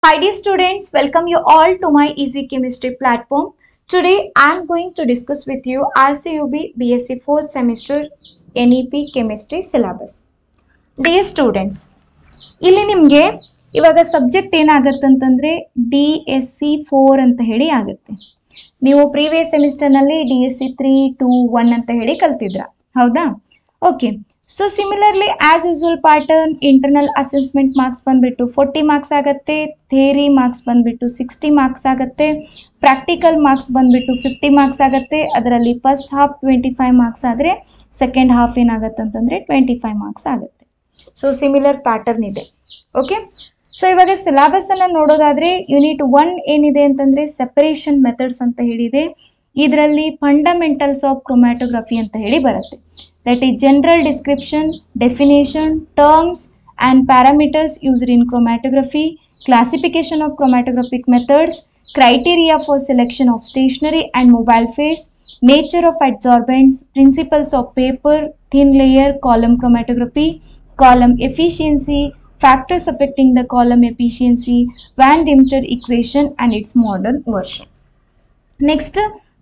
Hi dear students, welcome you all to my Easy Chemistry platform. Today I am going to discuss with you RCUB BSc 4th semester NEP Chemistry syllabus. Dear students, ಇಲ್ಲಿ ನಿಮಗೆ ಇವಾಗ subject ಏನಾಗುತ್ತೆ ಅಂತಂದ್ರೆ DSc 4 ಅಂತ ಹೇಳಿ ಆಗುತ್ತೆ. ನೀವು previous semester ನಲ್ಲಿ DSc 3 2 1 ಅಂತ ಹೇಳಿ ಕಲ್ತಿದ್ರ ಹೌದಾ? Okay. So similarly as usual pattern internal assessment marks ಬಂದ್ಬಿಟ್ಟು 40 ಮಾರ್ಕ್ಸ್ ಆಗುತ್ತೆ, ಥಿಯರಿ ಮಾರ್ಕ್ಸ್ ಬಂದ್ಬಿಟ್ಟು 60 ಮಾರ್ಕ್ಸ್ ಆಗುತ್ತೆ, ಪ್ರಾಕ್ಟಿಕಲ್ ಮಾರ್ಕ್ಸ್ ಬಂದ್ಬಿಟ್ಟು 50 ಮಾರ್ಕ್ಸ್ ಆಗುತ್ತೆ. ಅದರಲ್ಲಿ ಫಸ್ಟ್ ಹಾಫ್ 25 ಮಾರ್ಕ್ಸ್ ಆದರೆ ಸೆಕೆಂಡ್ ಹಾಫ್ ಏನಾಗುತ್ತೆ ಅಂತಂದರೆ 25 ಮಾರ್ಕ್ಸ್ ಆಗುತ್ತೆ. ಸೊ ಸಿಮಿಲರ್ ಪ್ಯಾಟರ್ನ್ ಇದೆ. ಓಕೆ. ಸೊ ಇವಾಗ ಸಿಲೆಬಸ್ ಅನ್ನು ನೋಡೋದಾದ್ರೆ ಯೂನಿಟ್ 1 ಏನಿದೆ ಅಂತಂದರೆ ಸೆಪರೇಷನ್ ಮೆಥಡ್ಸ್ ಅಂತ ಹೇಳಿದೆ. ಇದರಲ್ಲಿ ಫಂಡಮೆಂಟಲ್ಸ್ ಆಫ್ ಕ್ರೊಮ್ಯಾಟೋಗ್ರಫಿ ಅಂತ ಹೇಳಿ ಬರುತ್ತೆ. That is general description, definition, terms and parameters used in chromatography, classification of chromatographic methods, criteria for selection of stationary and mobile phase, nature of adsorbents, principles of paper, thin layer, column chromatography, column efficiency, factors affecting the column efficiency, Van Dimter equation and its modern version. Next,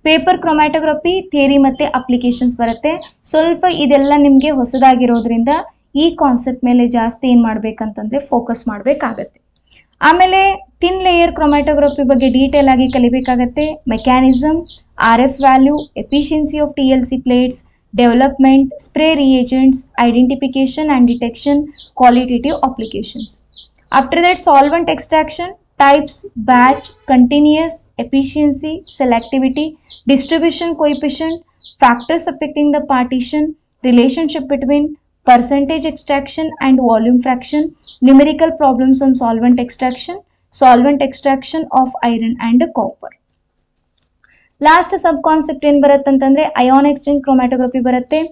paper chromatography theory ಮತ್ತು applications ಬರುತ್ತೆ. ಸ್ವಲ್ಪ ಇದೆಲ್ಲ ನಿಮಗೆ ಹೊಸದಾಗಿರೋದ್ರಿಂದ ಈ concept ಮೇಲೆ ಜಾಸ್ತಿ ಏನು ಮಾಡಬೇಕಂತಂದರೆ focus ಮಾಡಬೇಕಾಗತ್ತೆ. ಆಮೇಲೆ ಥಿನ್ ಲೇಯರ್ ಕ್ರೊಮ್ಯಾಟೋಗ್ರಫಿ ಬಗ್ಗೆ ಡೀಟೇಲ್ ಆಗಿ ಕಲಿಬೇಕಾಗತ್ತೆ. Mechanism, RF value, efficiency of TLC plates, development, spray reagents, identification and detection, qualitative applications. After that solvent extraction, types, batch, continuous, efficiency, selectivity, distribution coefficient, factors affecting the partition, relationship between percentage extraction and volume fraction, numerical problems on solvent extraction of iron and copper. Last sub concept ಏನು ಬರುತ್ತೆ ಅಂತಂದರೆ ion exchange chromatography ಬರುತ್ತೆ.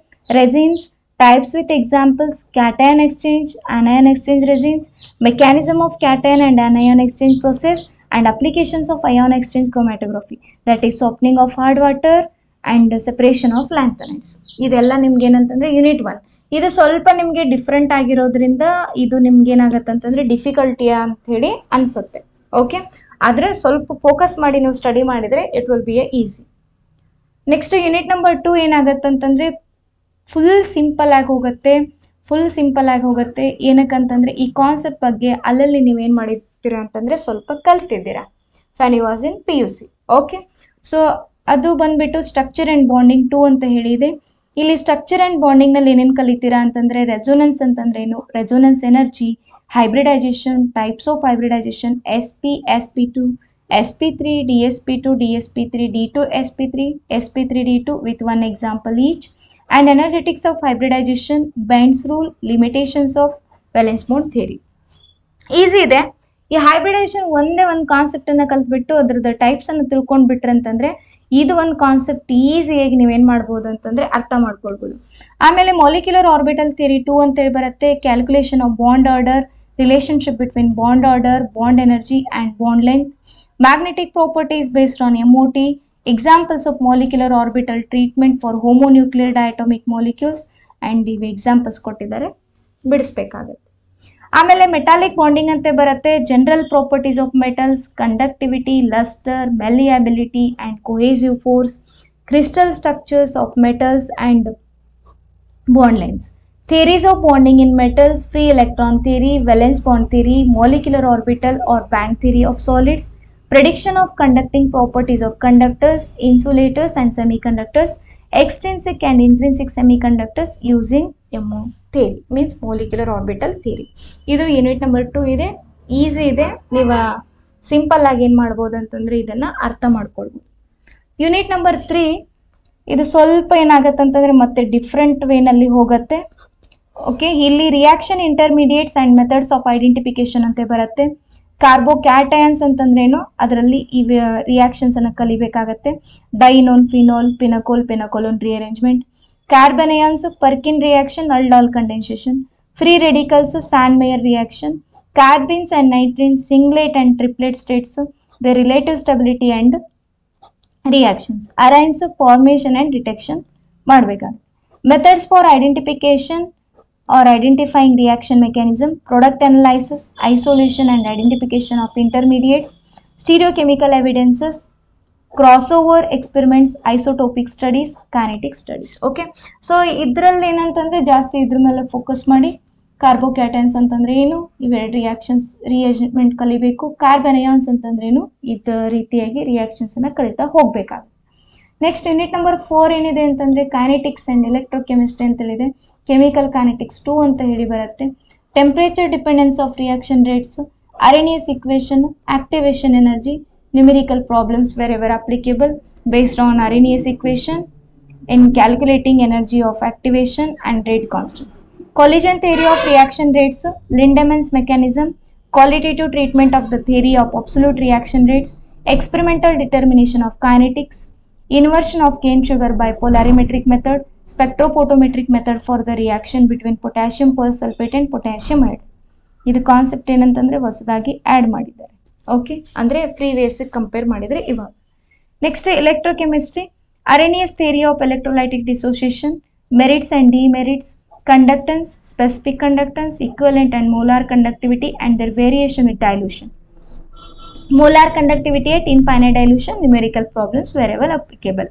resins, types with examples, cation exchange, anion exchange resins, mechanism of cation and anion exchange process and applications of ion exchange chromatography, that is softening of hard water and separation of lanthanides. ಇದೆಲ್ಲ ನಿಮ್ಗೆ ಏನಂತಂದ್ರೆ unit 1. ಇದು ಸ್ವಲ್ಪ ನಿಮಗೆ different ಆಗಿರೋದ್ರಿಂದ ಇದು ನಿಮ್ಗೆ ಏನಾಗುತ್ತೆ ಅಂತಂದ್ರೆ ಡಿಫಿಕಲ್ಟಿಯಾ ಅಂತ ಹೇಳಿ ಅನ್ಸುತ್ತೆ. ಓಕೆ, ಆದರೆ ಸ್ವಲ್ಪ ಫೋಕಸ್ ಮಾಡಿ ನೀವು ಸ್ಟಡಿ ಮಾಡಿದರೆ it will be A easy. Next unit number 2 ಏನಾಗುತ್ತೆ ಅಂತಂದ್ರೆ ಫುಲ್ ಸಿಂಪಲ್ ಆಗಿ ಹೋಗುತ್ತೆ. ಏನಕ್ಕಂತಂದ್ರೆ ಈ ಕಾನ್ಸೆಪ್ಟ್ ಬಗ್ಗೆ ಅಲ್ಲಲ್ಲಿ ನೀವೇನು ಮಾಡಿರ್ತೀರಾ ಅಂತಂದ್ರೆ ಸ್ವಲ್ಪ ಕಲ್ತಿದ್ದೀರಾ ಫ್ಯಾನ್ you was in PUC. Okay, so ಅದು ಬಂದ್ಬಿಟ್ಟು ಸ್ಟ್ರಕ್ಚರ್ ಆ್ಯಂಡ್ ಬಾಂಡಿಂಗ್ 2 ಅಂತ ಹೇಳಿದೆ. ಇಲ್ಲಿ ಸ್ಟ್ರಕ್ಚರ್ ಆ್ಯಂಡ್ ಬಾಂಡಿಂಗ್ನಲ್ಲಿ ಏನೇನು ಕಲಿತೀರಾ ಅಂತಂದರೆ ರೆಸೋನೆನ್ಸ್ ಅಂತಂದ್ರೆ ಏನು, resonance energy, hybridisation, types of hybridisation, SP, SP2, SP3, DSP2, DSP3, D2, SP3, SP3, D2 with one example each, and energetics of hybridization, Bend's rule, limitations of valence bond theory. Easy ಇದೆ. ಈ hybridisation ಒಂದೇ ಒಂದು ಕಾನ್ಸೆಪ್ಟನ್ನು ಕಲ್ತ್ಬಿಟ್ಟು ಅದರದ ಟೈಪ್ಸನ್ನು ತಿಳ್ಕೊಂಡ್ಬಿಟ್ರೆ ಅಂತಂದರೆ ಇದು ಒಂದು concept ಈಸಿಯಾಗಿ ನೀವೇನು ಮಾಡ್ಬೋದು ಅಂತಂದರೆ ಅರ್ಥ ಮಾಡ್ಕೊಳ್ಬೋದು. ಆಮೇಲೆ ಮಾಲಿಕ್ಯುಲರ್ ಆರ್ಬಿಟಲ್ ಥಿಯರಿ 2 ಅಂತೇಳಿ ಬರುತ್ತೆ. Calculation of bond order, relationship between bond order, bond energy and bond length, magnetic properties based on MOT, examples of molecular orbital treatment for homonuclear diatomic molecules and ಇವು examples ಕೊಟ್ಟಿದ್ದಾರೆ, ಬಿಡಿಸ್ಬೇಕಾಗುತ್ತೆ. ಆಮೇಲೆ metallic bonding ಅಂತ ಬರುತ್ತೆ. General properties of metals, conductivity, lustre, malleability and cohesive force, crystal structures of metals and bond lengths, theories of bonding in metals, free electron theory, valence bond theory, molecular orbital or band theory of solids, prediction of conducting properties of conductors, insulators and semiconductors, extrinsic and intrinsic semiconductors using MO theory, means molecular orbital theory. ಇದು unit number 2 ಇದೆ. Easy ಇದೆ, ನೀವು simple ಆಗಿ ಏನು ಮಾಡ್ಬೋದು ಅಂತಂದರೆ ಇದನ್ನು ಅರ್ಥ ಮಾಡ್ಕೊಳ್ಬೋದು. ಯೂನಿಟ್ ನಂಬರ್ 3 ಇದು ಸ್ವಲ್ಪ ಏನಾಗುತ್ತೆ ಅಂತಂದರೆ ಮತ್ತೆ ಡಿಫ್ರೆಂಟ್ ವೇನಲ್ಲಿ ಹೋಗುತ್ತೆ. ಓಕೆ, ಇಲ್ಲಿ reaction intermediates and methods of identification ಅಂತ ಬರುತ್ತೆ. ಕಾರ್ಬೋಕ್ಯಾಟಯನ್ಸ್ ಅಂತಂದ್ರೇನು, ಅದರಲ್ಲಿ ಈ ರಿಯಾಕ್ಷನ್ಸ್ ಅನ್ನು ಕಲಿಬೇಕಾಗತ್ತೆ. Dienone, phenol, pinacolone rearrangement, carbanions, Perkin reaction, aldol condensation, free radicals, Sandmeyer reaction, carbenes and nitrenes, singlet and triplet states, the relative stability and reactions, arynes, formation and detection ಮಾಡಬೇಕಾಗುತ್ತೆ. Methods for identification or identifying reaction mechanism, product analysis, isolation and identification of intermediates, stereochemical evidences, crossover experiments, isotopic studies, kinetic studies. Okay, so ಇದರಲ್ಲಿ ಏನಂತಂದರೆ ಜಾಸ್ತಿ ಇದ್ರ ಮೇಲೆ focus ಮಾಡಿ ಕಾರ್ಬೋಕ್ಯಾಟನ್ಸ್ ಅಂತಂದರೆ ಏನು, ಇವೆರಡು ರಿಯಾಕ್ಷನ್ಸ್ ರಿಯೇಜ್ಮೆಂಟ್ ಕಲಿಬೇಕು. ಕಾರ್ಬನ್ ಅಯಾನ್ಸ್ ಅಂತಂದ್ರೆ ಏನು, ಇದ ರೀತಿಯಾಗಿ ರಿಯಾಕ್ಷನ್ಸನ್ನು ಕಲಿತಾ ಹೋಗಬೇಕಾಗುತ್ತೆ. ನೆಕ್ಸ್ಟ್ ಯೂನಿಟ್ ನಂಬರ್ 4 ಏನಿದೆ ಅಂತಂದರೆ ಕೈನೆಟಿಕ್ಸ್ ಆ್ಯಂಡ್ ಎಲೆಕ್ಟ್ರೋಕೆಮಿಸ್ಟ್ರಿ ಅಂತೇಳಿದೆ. ಕೆಮಿಕಲ್ ಕೈನೆಟಿಕ್ಸ್ 2 ಅಂತ ಹೇಳಿ ಬರುತ್ತೆ. Temperature dependence of reaction rates, Arrhenius equation, activation energy, numerical problems wherever applicable based on Arrhenius equation in calculating energy of activation and rate constants. Collision theory of reaction rates, Lindemann's mechanism, qualitative treatment of the theory of absolute reaction rates, experimental determination of kinetics, inversion of cane sugar by polarimetric method, spectrophotometric method for the reaction between potassium persulfate and potassium iodide. ಇದು concept ಏನಂತಂದರೆ ಹೊಸದಾಗಿ add ಮಾಡಿದ್ದಾರೆ. Okay, ಅಂದರೆ ಪ್ರೀವಿಯಸ್ಗೆ compare ಮಾಡಿದರೆ ಇವಾಗ. Next electrochemistry, Arrhenius theory of electrolytic dissociation, merits and demerits, conductance, specific conductance, equivalent and molar conductivity and their variation with dilution. Molar conductivity at infinite dilution, numerical problems wherever applicable.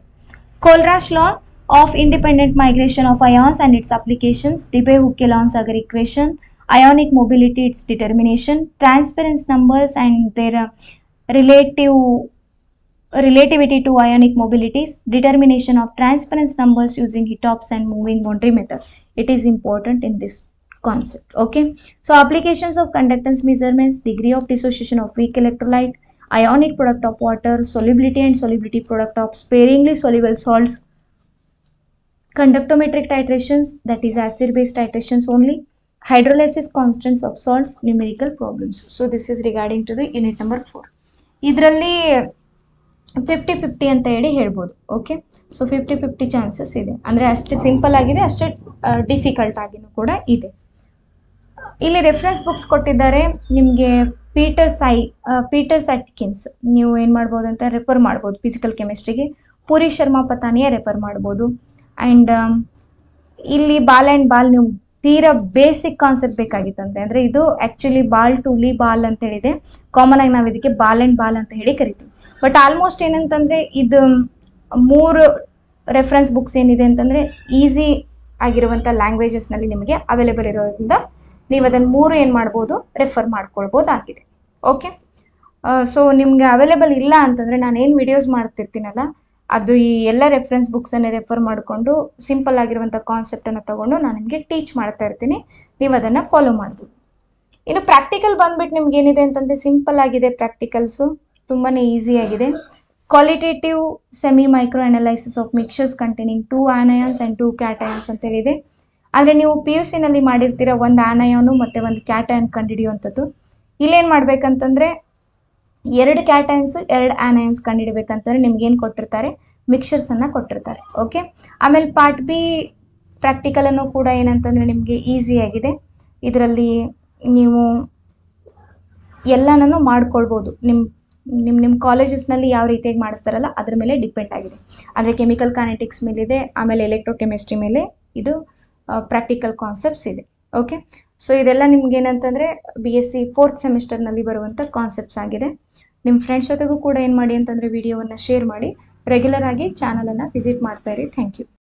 Kohlrausch law of independent migration of ions and its applications, Debye-Hückel-Onsager equation, ionic mobility, its determination, transference numbers and their relativity to ionic mobilities, determination of transference numbers using Hitop's and moving boundary method. It is important in this concept. Okay, so applications of conductance measurements, degree of dissociation of weak electrolyte, ionic product of water, solubility and solubility product of sparingly soluble salts, conductometric titrations, that is acid base titrations only, hydrolysis constants of salts, numerical problems. So this is regarding to the unit number 4. ಇದರಲ್ಲಿ 50-50 ಅಂತ ಹೇಳಿ ಹೇಳ್ಬೋದು. Okay, so 50-50 chances ಇದೆ, ಅಂದರೆ ಅಷ್ಟೇ simple ಆಗಿದೆ, ಅಷ್ಟೇ difficult ಆಗಿನೂ ಕೂಡ ಇದೆ. ಇಲ್ಲಿ ರೆಫರೆನ್ಸ್ ಬುಕ್ಸ್ ಕೊಟ್ಟಿದ್ದಾರೆ ನಿಮಗೆ. ಪೀಟರ್ಸ್ ಅಟ್ಕಿನ್ಸ್ ನೀವು ಏನು ಮಾಡ್ಬೋದು ಅಂತ ರೆಫರ್ ಮಾಡ್ಬೋದು ಫಿಸಿಕಲ್ ಕೆಮಿಸ್ಟ್ರಿಗೆ. ಪೂರಿ ಶರ್ಮಾ ಪತಾನಿಯ ರೆಫರ್ ಮಾಡ್ಬೋದು. ಆ್ಯಂಡ್ ಇಲ್ಲಿ ಬಾಲ್ ಆ್ಯಂಡ್ ಬಾಲ್ ನೀವು ತೀರಾ ಬೇಸಿಕ್ ಕಾನ್ಸೆಪ್ಟ್ ಬೇಕಾಗಿತ್ತಂತೆ, ಅಂದರೆ ಇದು ಆ್ಯಕ್ಚುಲಿ ಬಾಲ್ ಟು ಲಿ ಬಾಲ್ ಅಂತ ಹೇಳಿದೆ. ಕಾಮನ್ ಆಗಿ ನಾವು ಇದಕ್ಕೆ ಬಾಲ್ ಆ್ಯಂಡ್ ಬಾಲ್ ಅಂತ ಹೇಳಿ ಕರಿತೀವಿ. ಬಟ್ ಆಲ್ಮೋಸ್ಟ್ ಏನಂತಂದರೆ ಇದು 3 ರೆಫರೆನ್ಸ್ ಬುಕ್ಸ್ ಏನಿದೆ ಅಂತಂದರೆ ಈಸಿ ಆಗಿರುವಂಥ ಲ್ಯಾಂಗ್ವೇಜಸ್ನಲ್ಲಿ ನಿಮಗೆ ಅವೈಲೇಬಲ್ ಇರೋದ್ರಿಂದ ನೀವು ಅದನ್ನು 3 ಏನು ಮಾಡ್ಬೋದು, ರೆಫರ್ ಮಾಡ್ಕೊಳ್ಬೋದಾಗಿದೆ. ಓಕೆ, ಸೊ ನಿಮಗೆ ಅವೈಲೇಬಲ್ ಇಲ್ಲ ಅಂತಂದರೆ ನಾನು ಏನು ವಿಡಿಯೋಸ್ ಮಾಡ್ತಿರ್ತೀನಲ್ಲ, ಅದು ಈ ಎಲ್ಲ ರೆಫರೆನ್ಸ್ ಬುಕ್ಸನ್ನೇ ರೆಫರ್ ಮಾಡಿಕೊಂಡು ಸಿಂಪಲ್ ಆಗಿರುವಂಥ ಕಾನ್ಸೆಪ್ಟನ್ನು ತೊಗೊಂಡು ನಾನು ನಿಮಗೆ ಟೀಚ್ ಮಾಡ್ತಾ ಇರ್ತೀನಿ. ನೀವು ಅದನ್ನು ಫಾಲೋ ಮಾಡ್ಬೋದು. ಇನ್ನು ಪ್ರಾಕ್ಟಿಕಲ್ ಬಂದುಬಿಟ್ಟು ನಿಮ್ಗೆ ಏನಿದೆ ಅಂತಂದರೆ ಸಿಂಪಲ್ ಆಗಿದೆ. ಪ್ರಾಕ್ಟಿಕಲ್ಸು ತುಂಬಾ ಈಸಿಯಾಗಿದೆ. Qualitative semi micro analysis of mixers containing 2 anions and 2 cations ಅಂತ ಹೇಳಿದೆ. ಅಂದರೆ ನೀವು PUC ನಲ್ಲಿ ಮಾಡಿರ್ತೀರ, ಒಂದು ಆನಯಾನು ಮತ್ತು ಒಂದು ಕ್ಯಾಟಯಾನ್ ಕಂಡುಹಿಡಿಯುವಂಥದ್ದು. ಇಲ್ಲೇನು ಮಾಡಬೇಕಂತಂದರೆ 2 ಕ್ಯಾಟಯಾನ್ಸ್ 2 ಆನಯಾನ್ಸ್ ಕಂಡುಹಿಡಬೇಕಂತಂದರೆ ನಿಮ್ಗೇನು ಕೊಟ್ಟಿರ್ತಾರೆ, ಮಿಕ್ಸರ್ಸನ್ನು ಕೊಟ್ಟಿರ್ತಾರೆ. ಓಕೆ, ಆಮೇಲೆ ಪಾರ್ಟ್ ಬಿ ಪ್ರಾಕ್ಟಿಕಲನ್ನು ಕೂಡ ಏನಂತಂದರೆ ನಿಮಗೆ ಈಸಿಯಾಗಿದೆ. ಇದರಲ್ಲಿ ನೀವು ಎಲ್ಲನೂ ಮಾಡ್ಕೊಳ್ಬೋದು. ನಿಮ್ಮ ಕಾಲೇಜಸ್ನಲ್ಲಿ ಯಾವ ರೀತಿಯಾಗಿ ಮಾಡಿಸ್ತಾರಲ್ಲ ಅದ್ರ ಮೇಲೆ ಡಿಪೆಂಡ್ ಆಗಿದೆ. ಅಂದರೆ ಕೆಮಿಕಲ್ ಕೈನೆಟಿಕ್ಸ್ ಮೇಲಿದೆ, ಆಮೇಲೆ ಎಲೆಕ್ಟ್ರೋಕೆಮಿಸ್ಟ್ರಿ ಮೇಲೆ ಇದು ಪ್ರಾಕ್ಟಿಕಲ್ ಕಾನ್ಸೆಪ್ಟ್ಸ್ ಇದೆ. ಓಕೆ, ಸೊ ಇದೆಲ್ಲ ನಿಮ್ಗೆ ಏನಂತಂದರೆ BSc 4th ಸೆಮಿಸ್ಟರ್ನಲ್ಲಿ ಬರುವಂಥ ಕಾನ್ಸೆಪ್ಟ್ಸ್ ಆಗಿದೆ. ನಿಮ್ಮ ಫ್ರೆಂಡ್ಸ್ ಜೊತೆಗೂ ಕೂಡ ಏನು ಮಾಡಿ ಅಂತಂದರೆ ವಿಡಿಯೋವನ್ನು ಶೇರ್ ಮಾಡಿ, ರೆಗ್ಯುಲರ್ ಆಗಿ ಚಾನಲನ್ನು ವಿಸಿಟ್ ಮಾಡ್ತಾ ಇರಿ. Thank you.